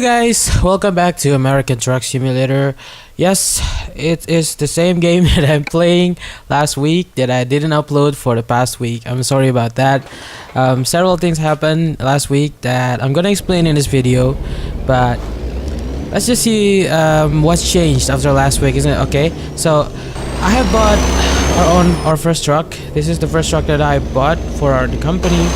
guys, welcome back to American Truck Simulator. Yes, it is the same game that I'm playing last week that I didn't upload for the past week. I'm sorry about that. Several things happened last week that I'm gonna explain in this video, but let's just see what's changed after last week, isn't it? Okay, so I have bought our first truck. This is the first truck that I bought for the company.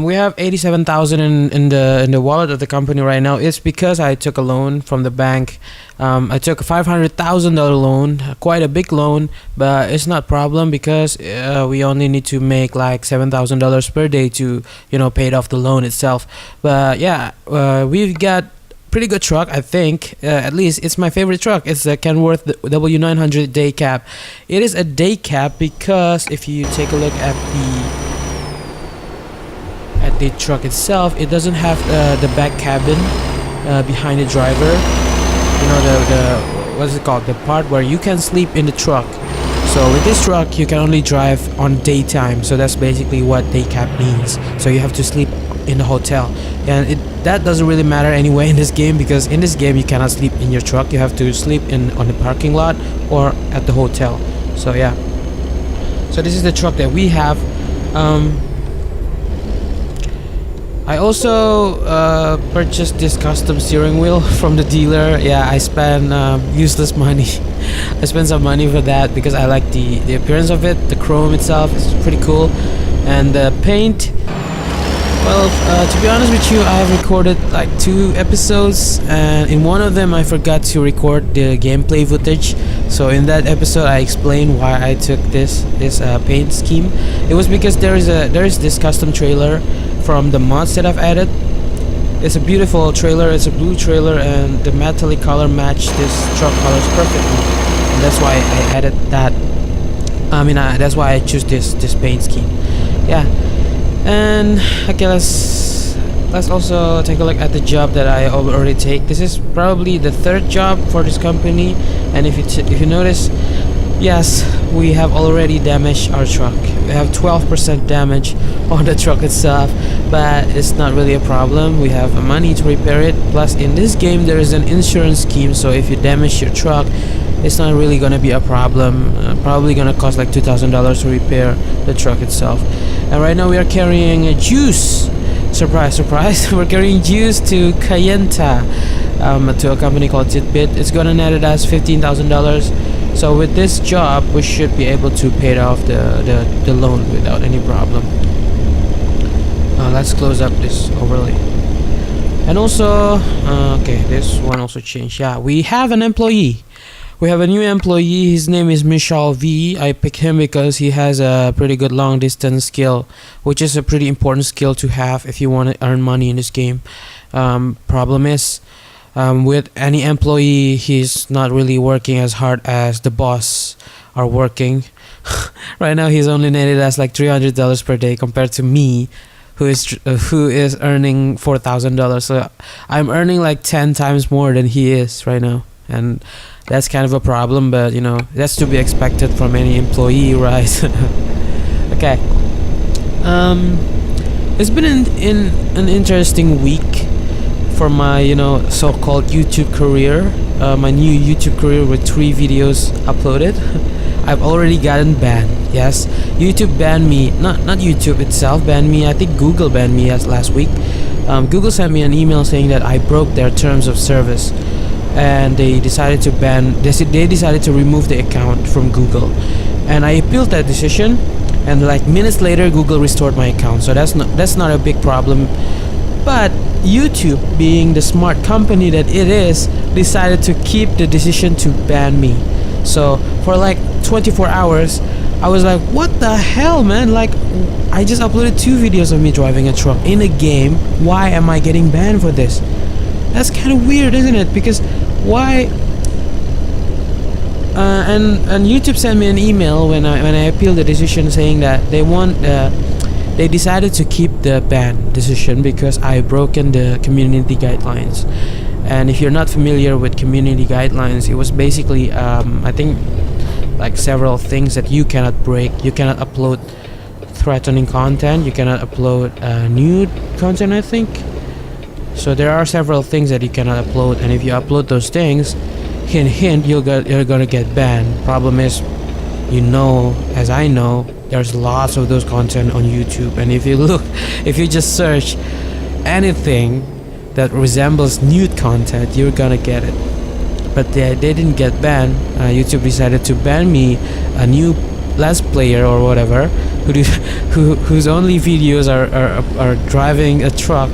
We have 87,000 in the wallet of the company right now. It's because I took a loan from the bank. I took a $500,000 loan, quite a big loan, but it's not a problem because we only need to make like $7,000 per day to pay off the loan itself. But yeah, we've got pretty good truck, I think. At least it's my favorite truck. It's the Kenworth W900 Day Cab. It is a day cab because if you take a look at the truck itself, it doesn't have the back cabin behind the driver. The what's it called, the part where you can sleep in the truck. So with this truck you can only drive on daytime, so that's basically what day cab means. So you have to sleep in the hotel, and that doesn't really matter anyway in this game, because in this game you cannot sleep in your truck. You have to sleep on the parking lot or at the hotel. So yeah, so this is the truck that we have. I also purchased this custom steering wheel from the dealer. Yeah, I spent useless money. I spent some money for that because I like the appearance of it. The chrome itself is pretty cool, and the paint. Well, to be honest with you, I have recorded like 2 episodes, and in one of them I forgot to record the gameplay footage. So in that episode I explained why I took this paint scheme. It was because there is this custom trailer from the mods that I've added. It's a beautiful trailer. It's a blue trailer, and the metallic color matched this truck colors perfectly, and that's why I added that. That's why I choose this paint scheme. Yeah. And okay, let's also take a look at the job that I already take. This is probably the 3rd job for this company, and if you notice, yes, we have already damaged our truck. We have 12% damage on the truck itself, but it's not really a problem. We have money to repair it. Plus, in this game there is an insurance scheme, so if you damage your truck, it's not really gonna be a problem. Probably gonna cost like $2,000 to repair the truck itself. And right now we are carrying a juice. Surprise, surprise! We're carrying juice to Kayenta, to a company called Titbit. It's gonna net us $15,000. So with this job, we should be able to pay off the loan without any problem. Let's close up this overlay. And also, okay, this one also changed. Yeah, we have an employee. We have a new employee. His name is Michal V. I picked him because he has a pretty good long distance skill, which is a pretty important skill to have if you want to earn money in this game. Problem is, with any employee, he's not really working as hard as the boss are working. Right now he's only netted us like $300 per day compared to me, who is earning $4,000. So I'm earning like 10 times more than he is right now, and that's kind of a problem, but that's to be expected from any employee, right? Okay. It's been an interesting week for my so-called YouTube career. My new YouTube career with 3 videos uploaded. I've already gotten banned. Yes, YouTube banned me. Not YouTube itself banned me. I think Google banned me last week. Google sent me an email saying that I broke their terms of service, and they decided to they decided to remove the account from Google. And I appealed that decision, and like minutes later Google restored my account. So that's not a big problem. But YouTube, being the smart company that it is, decided to keep the decision to ban me. So for like 24 hours I was like, what the hell, man? Like, I just uploaded 2 videos of me driving a truck in a game. Why am I getting banned for this? That's kind of weird, isn't it? Because why? And YouTube sent me an email when I appealed the decision, saying that they decided to keep the ban decision because I broken the community guidelines. And if you're not familiar with community guidelines, it was basically I think like several things that you cannot break. You cannot upload threatening content. You cannot upload nude content, I think. So there are several things that you cannot upload, and if you upload those things, hint, you're gonna get banned. Problem is, as I know, there's lots of those content on YouTube, and if you just search anything that resembles nude content, you're gonna get it. But they didn't get banned. YouTube decided to ban me, a new Let's Player or whatever, whose only videos are driving a truck,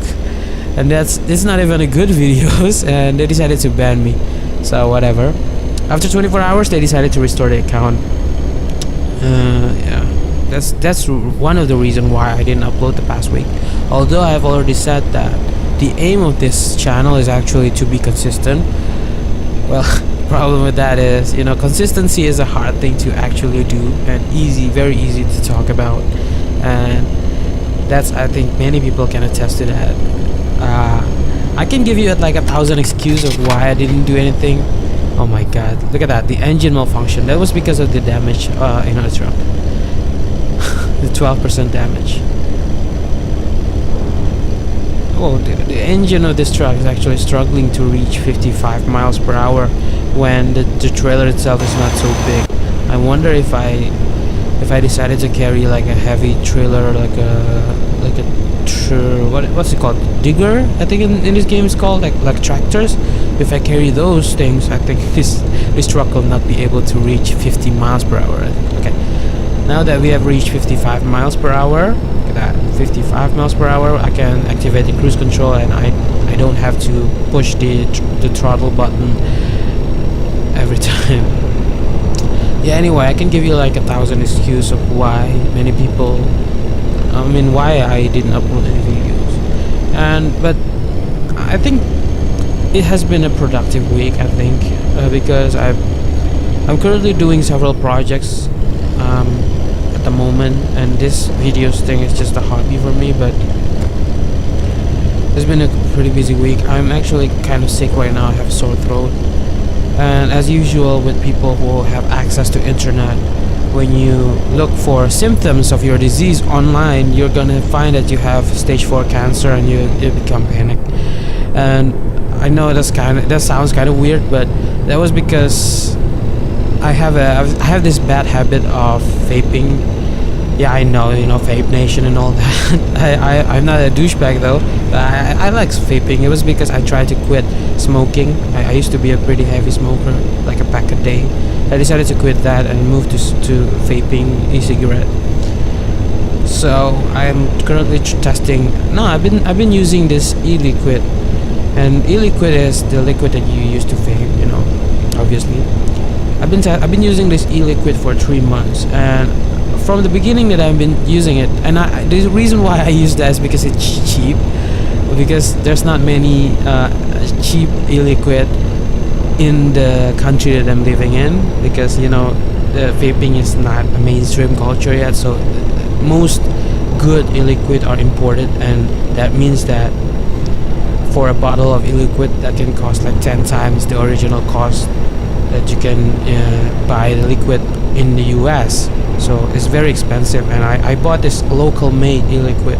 and it's not even a good videos, and they decided to ban me. So whatever. After 24 hours, they decided to restore the account. Yeah, that's one of the reasons why I didn't upload the past week. Although I've already said that the aim of this channel is actually to be consistent. Well, problem with that is, consistency is a hard thing to actually do, and very easy to talk about, and I think many people can attest to that. I can give you like 1,000 excuses of why I didn't do anything. Oh my god, look at that, the engine malfunction. That was because of the damage in our truck. The 12% damage. Oh, the engine of this truck is actually struggling to reach 55 miles per hour when the trailer itself is not so big. I wonder if I decided to carry like a heavy trailer, what's it called, digger, I think in this game it's called, like tractors. If I carry those things, I think this truck will not be able to reach 50 miles per hour. Okay, now that we have reached 55 miles per hour, look at that, 55 miles per hour, I can activate the cruise control, and I don't have to push the throttle button every time. Yeah, anyway, I can give you like 1,000 excuses of why why I didn't upload any videos. But I think it has been a productive week, I think, because I'm currently doing several projects at the moment, and this videos thing is just a hobby for me. But it's been a pretty busy week. I'm actually kind of sick right now. I have a sore throat, and as usual with people who have access to internet, when you look for symptoms of your disease online, you're gonna find that you have stage 4 cancer, and you become panicked. And I know that sounds kind of weird, but that was because I have this bad habit of vaping. Yeah, I know, Vape Nation and all that. I'm not a douchebag though. I like vaping. It was because I tried to quit smoking. I used to be a pretty heavy smoker, like a pack a day. I decided to quit that and move to vaping e-cigarette. So I'm currently testing. No, I've been using this e-liquid, and e-liquid is the liquid that you use to vape. Obviously, I've been using this e-liquid for 3 months, and from the beginning that I've been using it, and the reason why I use that is because it's cheap, because there's not many cheap e-liquid in the country that I'm living in, because the vaping is not a mainstream culture yet. So most good e-liquid are imported, and that means that for a bottle of e-liquid that can cost like 10 times the original cost that you can buy the liquid in the US. So it's very expensive, and I bought this local made e-liquid,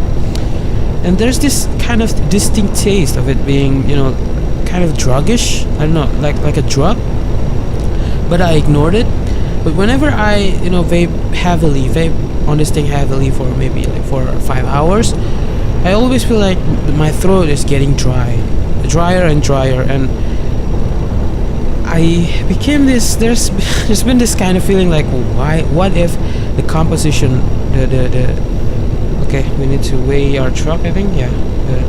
and there's this kind of distinct taste of it being kind of druggish. I don't know, like a drug, but I ignored it. But whenever I vape on this thing heavily for maybe like 4 or 5 hours, I always feel like my throat is getting drier and drier, and I became this. There's been this kind of feeling like, what if the composition, okay, we need to weigh our truck, I think. Yeah,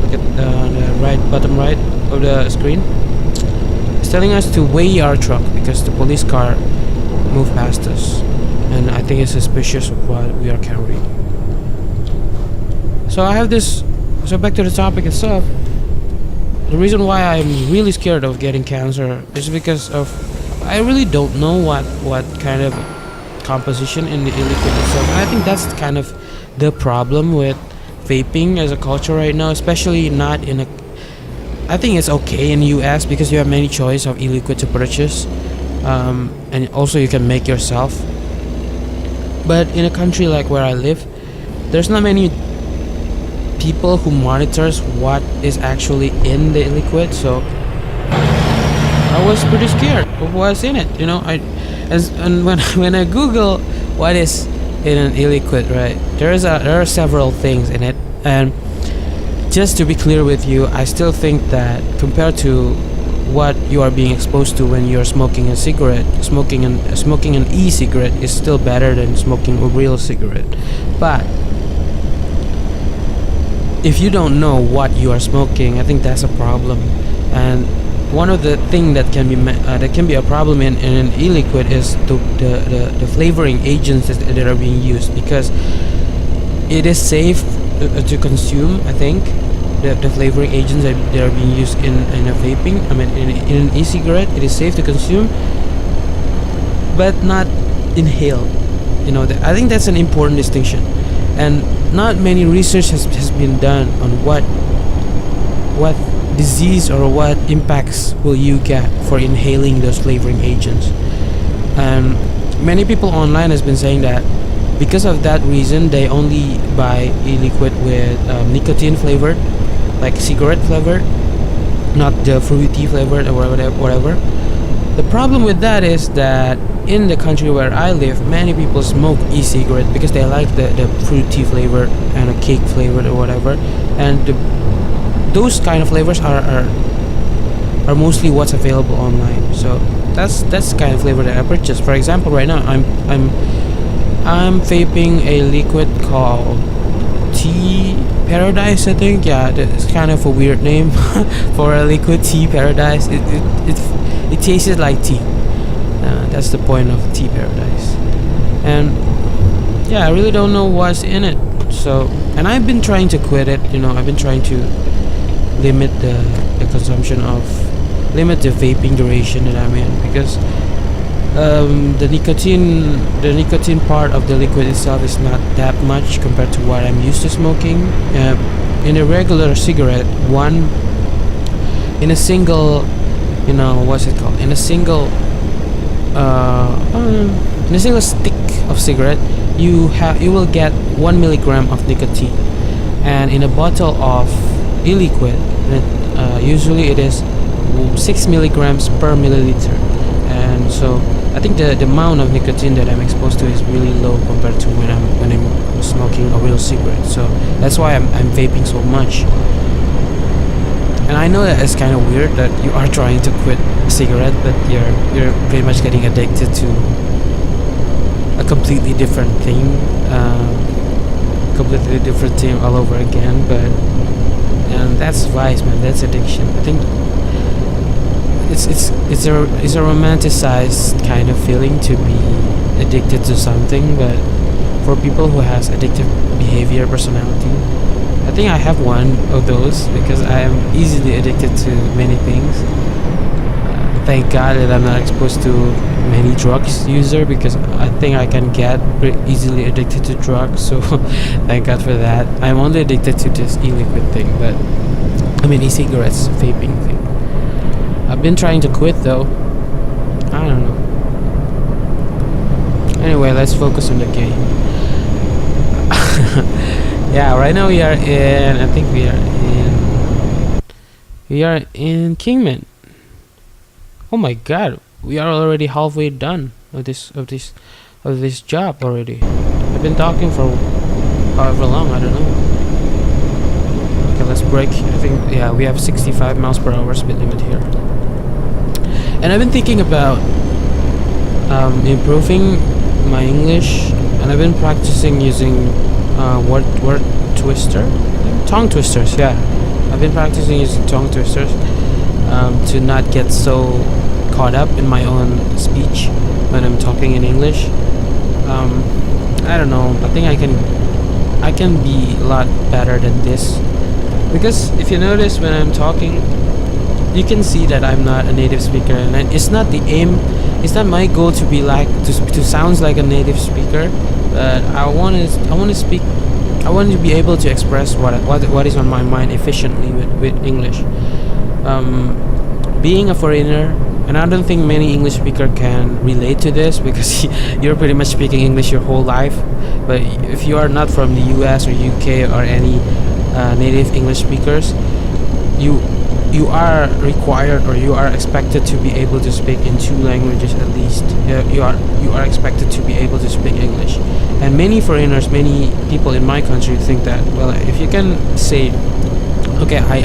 look at the bottom right of the screen. It's telling us to weigh our truck because the police car moved past us, and I think it's suspicious of what we are carrying. So I have this. So back to the topic itself. The reason why I'm really scared of getting cancer is because of I really don't know what kind of composition in the e-liquid itself. And I think that's kind of the problem with vaping as a culture right now, especially not in a. I think it's okay in the US because you have many choice of e-liquid to purchase, and also you can make yourself. But in a country like where I live, there's not many people who monitors what is actually in the e-liquid. So I was pretty scared of what's in it. And when when I Google what is in an e-liquid, right, there are several things in it. And just to be clear with you, I still think that compared to what you are being exposed to when you're smoking a cigarette, smoking an e-cigarette is still better than smoking a real cigarette. But if you don't know what you are smoking, I think that's a problem. And one of the thing that can be a problem in an e-liquid is the flavoring agents that are being used, because it is safe to consume. I think the flavoring agents that are being used in a vaping, I mean in an e-cigarette, it is safe to consume, but not inhale. I think that's an important distinction, and not many research has been done on what disease or what impacts will you get for inhaling those flavoring agents. And many people online has been saying that because of that reason they only buy e-liquid with nicotine flavored, like cigarette flavored, not the fruity flavored or whatever. The problem with that is that in the country where I live, many people smoke e-cigarette because they like the fruity flavor and a cake flavored or whatever, and those kind of flavors are mostly what's available online. So that's the kind of flavor that I purchase. For example, right now I'm vaping a liquid called Tea Paradise, I think. Yeah, it's kind of a weird name for a liquid. Tea Paradise. It tastes like tea. That's the point of Tea Paradise. And yeah, I really don't know what's in it. So, and I've been trying to quit it. I've been trying to limit the consumption of, limit the vaping duration that I'm in, because the nicotine part of the liquid itself is not that much compared to what I'm used to smoking. In a regular cigarette, in a single, what's it called? In a single stick of cigarette, you will get 1 milligram of nicotine, and in a bottle of e-liquid, usually it is 6 milligrams per milliliter. And so I think the amount of nicotine that I'm exposed to is really low compared to when I'm smoking a real cigarette. So that's why I'm vaping so much. And I know that it's kind of weird that you are trying to quit a cigarette, but you're pretty much getting addicted to a completely different thing, all over again. And that's vice, man. That's addiction. I think it's a romanticized kind of feeling to be addicted to something, but for people who has addictive behavior personality, I think I have one of those, because I am easily addicted to many things. Thank God that I'm not exposed to many drugs user, because I think I can get easily addicted to drugs. So thank God for that. I'm only addicted to this e-liquid thing, but I mean e-cigarettes, vaping thing. I've been trying to quit though. I don't know. Anyway, let's focus on the game. Yeah, right now we are in Kingman. Oh my God, we are already halfway done of this job already. I've been talking for however long, I don't know. Okay, let's break. I think, yeah, we have 65 miles per hour speed limit here. And I've been thinking about improving my English, and I've been practicing using word twister, tongue twisters. Yeah, I've been practicing using tongue twisters to not get so caught up in my own speech when I'm talking in English. I don't know. I think I can be a lot better than this, because if you notice when I'm talking, you can see that I'm not a native speaker, and it's not the aim. It's not my goal to be like to sound like a native speaker, but I want to speak. I want to be able to express what is on my mind efficiently with English. Being a foreigner, and I don't think many English speaker can relate to this, because you're pretty much speaking English your whole life. But if you are not from the US or UK or any native English speakers, you you are required or you are expected to be able to speak in two languages at least. You are expected to be able to speak English. And many foreigners, many people in my country think that, well, if you can say, okay, I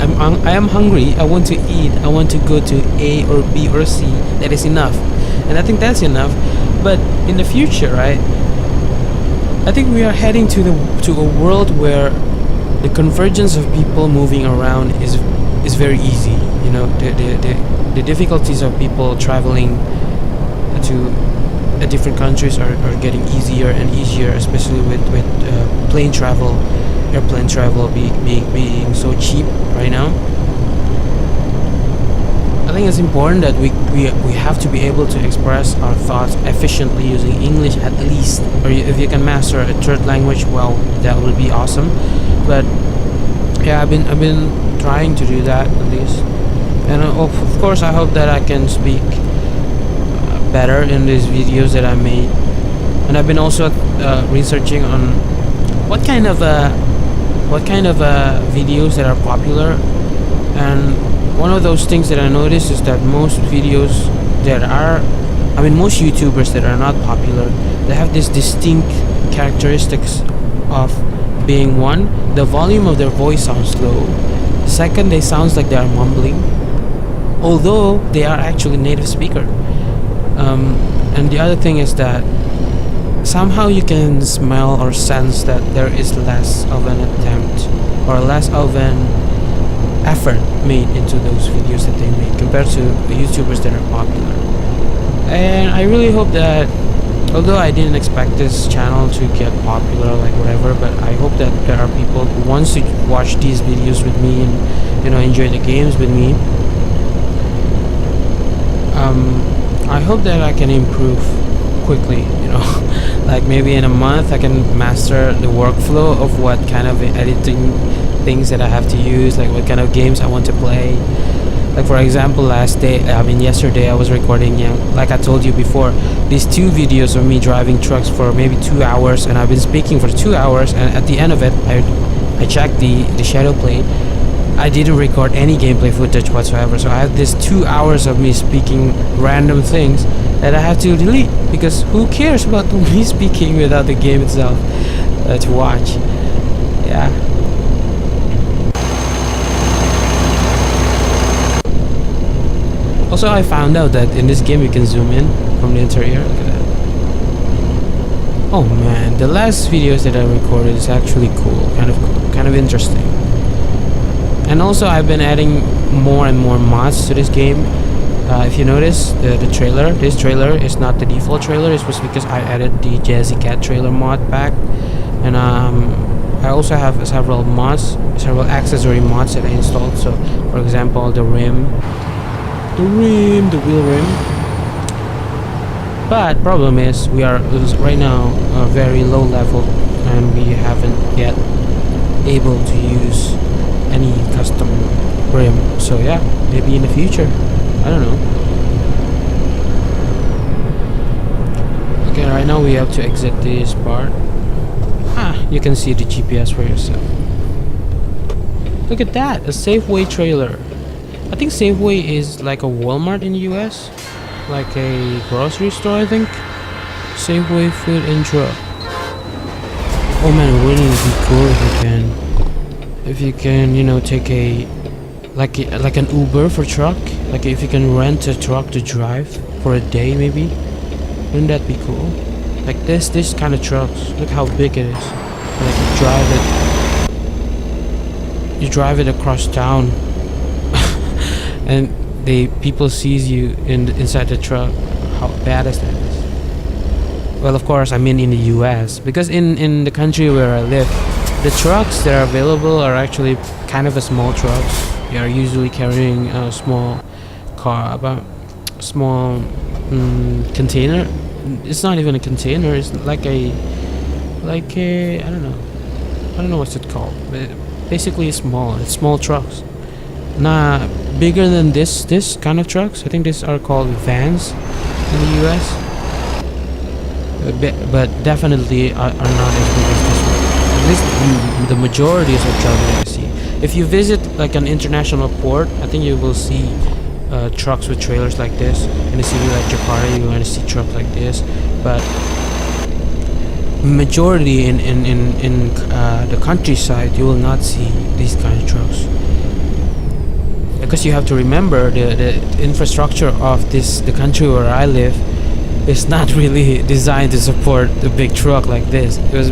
am hungry, I want to eat, I want to go to A or B or C, that is enough. And I think that's enough. But in the future, right, I think we are heading to a world where the convergence of people moving around is very easy. You know, the difficulties of people traveling to different countries are getting easier and easier, especially with plane travel, airplane travel being so cheap right now. I think it's important that we have to be able to express our thoughts efficiently using English at least, or if you can master a third language, well, that would be awesome. But yeah, I've been trying to do that at least, and of course I hope that I can speak better in these videos that I made. And I've been also researching on what kind of videos that are popular. And one of those things that I noticed is that most videos that are, I mean, most YouTubers that are not popular, they have this distinct characteristics of being, one, the volume of their voice sounds low. Second, they sounds like they are mumbling, although they are actually native speaker. And the other thing is that somehow you can smell or sense that there is less of an attempt or less of an effort made into those videos that they make compared to the YouTubers that are popular. And I really hope that, although I didn't expect this channel to get popular, like whatever, but I hope that there are people who wants to watch these videos with me and, you know, enjoy the games with me. I hope that I can improve quickly, you know. Like maybe in a month I can master the workflow of what kind of editing things that I have to use, like what kind of games I want to play. Like for example, yesterday I was recording, like I told you before, these two videos of me driving trucks for maybe 2 hours, and I've been speaking for 2 hours, and at the end of it I checked the shadow plate. I didn't record any gameplay footage whatsoever, so I have this 2 hours of me speaking random things that I have to delete, because who cares about me speaking without the game itself to watch. Yeah. Also, I found out that in this game you can zoom in from the interior. Look at that. Oh man, the last videos that I recorded is actually cool, kind of interesting. And also I've been adding more and more mods to this game. If you notice the trailer, this trailer is not the default trailer. It was because I added the Jazzy Cat trailer mod pack. And I also have several accessory mods that I installed. So for example, the wheel rim. But problem is we are right now very low level, and we haven't yet able to use any custom rim. So yeah, maybe in the future, I don't know. Okay, right now we have to exit this part. You can see the GPS for yourself. Look at that, a Safeway trailer. I think Safeway is like a Walmart in the US, like a grocery store, I think. Safeway food and drug. Oh man, it wouldn't it be cool if you can, you know, take a like an Uber for truck. Like if you can rent a truck to drive for a day, maybe. Wouldn't that be cool? Like this kind of trucks. Look how big it is. Like you drive it across town, and people sees you inside the truck. How bad is that? Well, of course, I mean in the US, because in the country where I live, the trucks that are available are actually kind of a small trucks. They are usually carrying a small car, about small container. It's not even a container. It's like a I don't know what's it called. But basically, it's small trucks. Not bigger than this kind of trucks. I think these are called vans in the US. But definitely are not as big as this one. At least the majority of trucks that I see. If you visit like an international port, I think you will see trucks with trailers like this. In a city like Jakarta, you're going to see trucks like this. But majority in the countryside, you will not see these kind of trucks, because you have to remember the infrastructure of the country where I live is not really designed to support the big truck like this. Because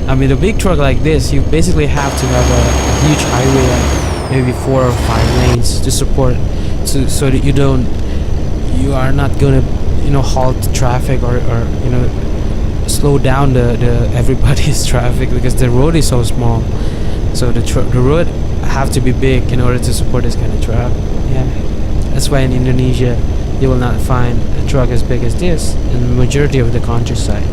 I mean, the big truck like this, you basically have to have a huge highway, like maybe 4 or 5 lanes to support, so that you are not gonna halt traffic, or slow down the everybody's traffic, because the road is so small. So the road have to be big in order to support this kind of truck. Yeah, that's why in Indonesia you will not find a truck as big as this in the majority of the countryside.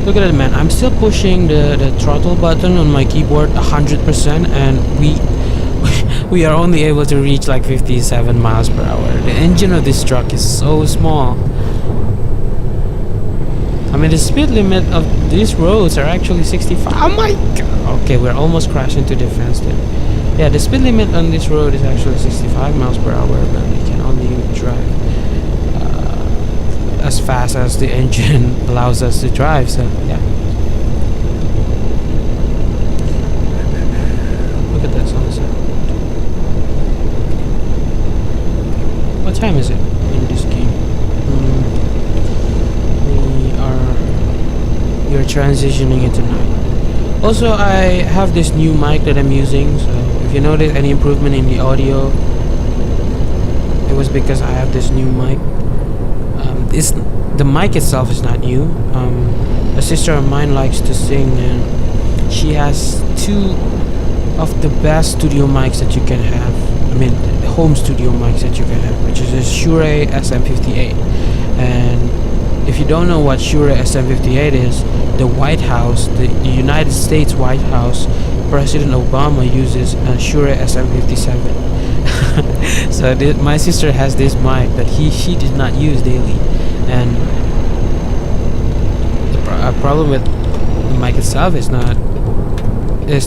Look at it, man. I'm still pushing the throttle button on my keyboard 100%, and we are only able to reach like 57 miles per hour. The engine of this truck is so small. I mean, the speed limit of these roads are actually 65. Oh my god! Okay, we're almost crashing to the fence then. Yeah, the speed limit on this road is actually 65 miles per hour, but we can only drive as fast as the engine allows us to drive. So yeah. Look at that sunset. What time is it in this game? We are transitioning into night. Also, I have this new mic that I'm using, so if you notice any improvement in the audio, it was because I have this new mic. The mic itself is not new. A sister of mine likes to sing, and she has 2 of the best studio mics that you can have. I mean, the home studio mics that you can have, which is a Shure SM58. And if you don't know what Shure SM58 is, the White House, the United States White House, President Obama uses a Shure SM57. So my sister has this mic that she did not use daily, and the problem with the mic itself is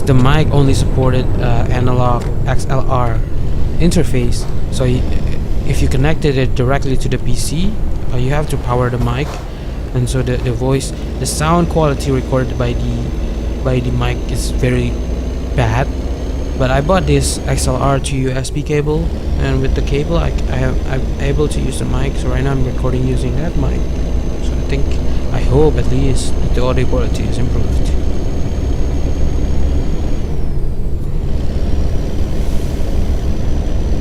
the mic only supported analog XLR interface. So if you connected it directly to the PC, you have to power the mic, and so the voice, the sound quality recorded by the mic is very bad. But I bought this XLR to USB cable, and with the cable I'm able to use the mic. So right now I'm recording using that mic. So I hope at least that the audio quality is improved.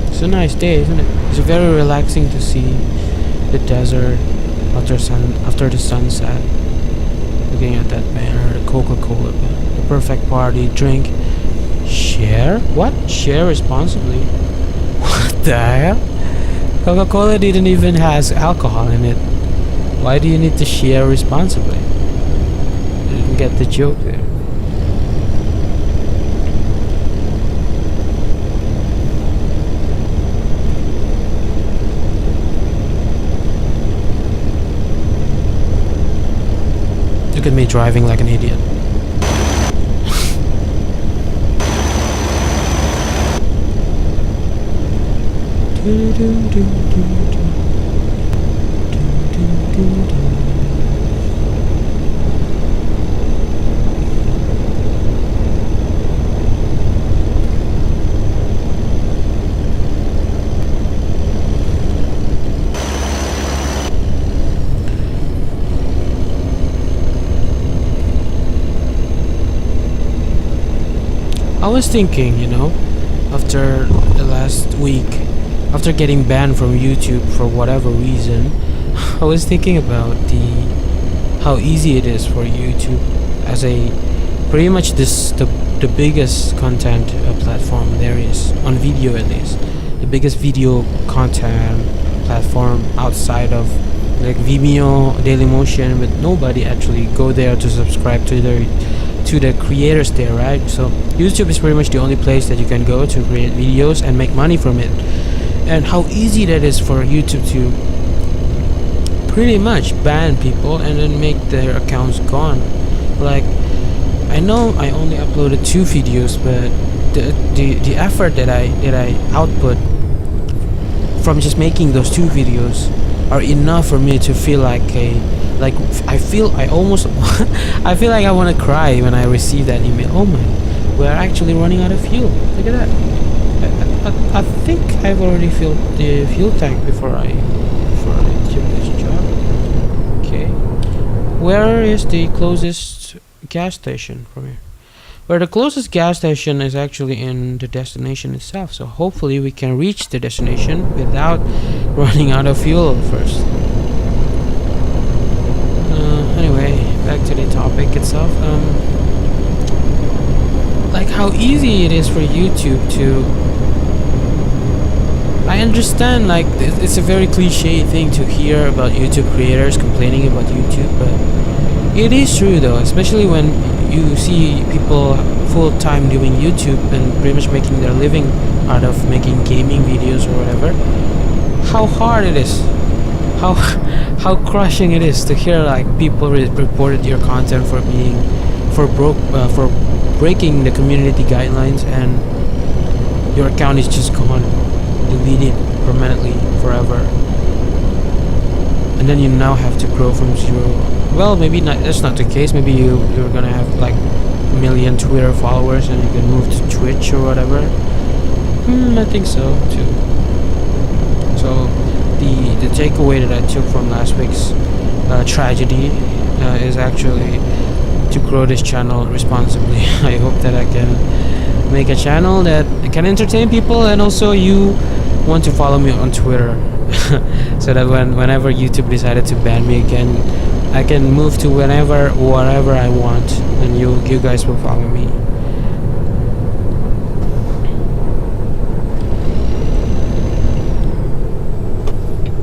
It's a nice day, isn't it? It's very relaxing to see the desert after the sunset. Looking at that banner, the Coca-Cola banner, the perfect party drink. Share? What? Share responsibly? What the hell? Coca-Cola didn't even has alcohol in it. Why do you need to share responsibly? I didn't get the joke there. Look at me driving like an idiot. I was thinking, after the last week, after getting banned from YouTube for whatever reason, I was thinking about how easy it is for YouTube as pretty much the biggest content platform there is, on video at least, the biggest video content platform outside of like Vimeo, Dailymotion, but nobody actually go there to subscribe to the creators there, right? So YouTube is pretty much the only place that you can go to create videos and make money from it. And how easy that is for YouTube pretty much ban people and then make their accounts gone. Like, I know I only uploaded 2 videos, but the effort that I output from just making those 2 videos are enough for me to feel like I feel like I want to cry when I receive that email. Oh my, we're actually running out of fuel. Look at that. I think I've already filled the fuel tank before I took this job. Okay, where is the closest gas station from here? Where the closest gas station is actually in the destination itself, so hopefully we can reach the destination without running out of fuel first. Anyway, back to the topic itself. Like how easy it is for YouTube to... I understand, like, it's a very cliche thing to hear about YouTube creators complaining about YouTube, but it is true though, especially when you see people full-time doing YouTube and pretty much making their living out of making gaming videos or whatever. How hard it is, how crushing it is to hear like people reported your content for breaking the community guidelines, and your account is just gone, deleted permanently forever, and then you now have to grow from zero. Well, maybe not, that's not the case. Maybe you're gonna have like a million Twitter followers and you can move to Twitch or whatever. I think so too. So the takeaway that I took from last week's tragedy is actually to grow this channel responsibly. I hope that I can make a channel that can entertain people, and also you want to follow me on Twitter so that whenever YouTube decided to ban me again, I can move to wherever I want, and you guys will follow me.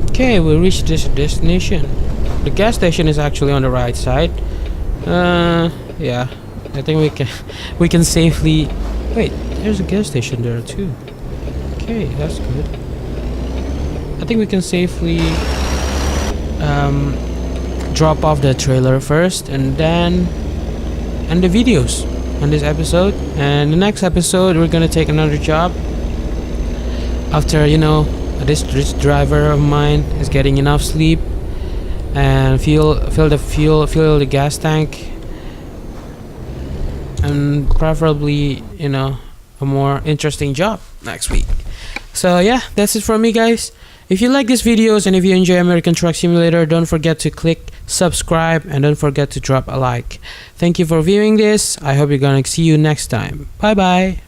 Okay, we reached this destination. The gas station is actually on the right side. Yeah, I think we can safely... Wait, there's a gas station there too. Okay, that's good. I think we can safely drop off the trailer first and then end the videos on this episode. And the next episode we're gonna take another job after, you know, this driver of mine is getting enough sleep and fill the gas tank, and preferably, you know, a more interesting job next week. So yeah, that's it from me, guys. If you like these videos and if you enjoy American Truck Simulator, don't forget to click subscribe and don't forget to drop a like. Thank you for viewing this. I hope you're gonna see you next time. Bye bye.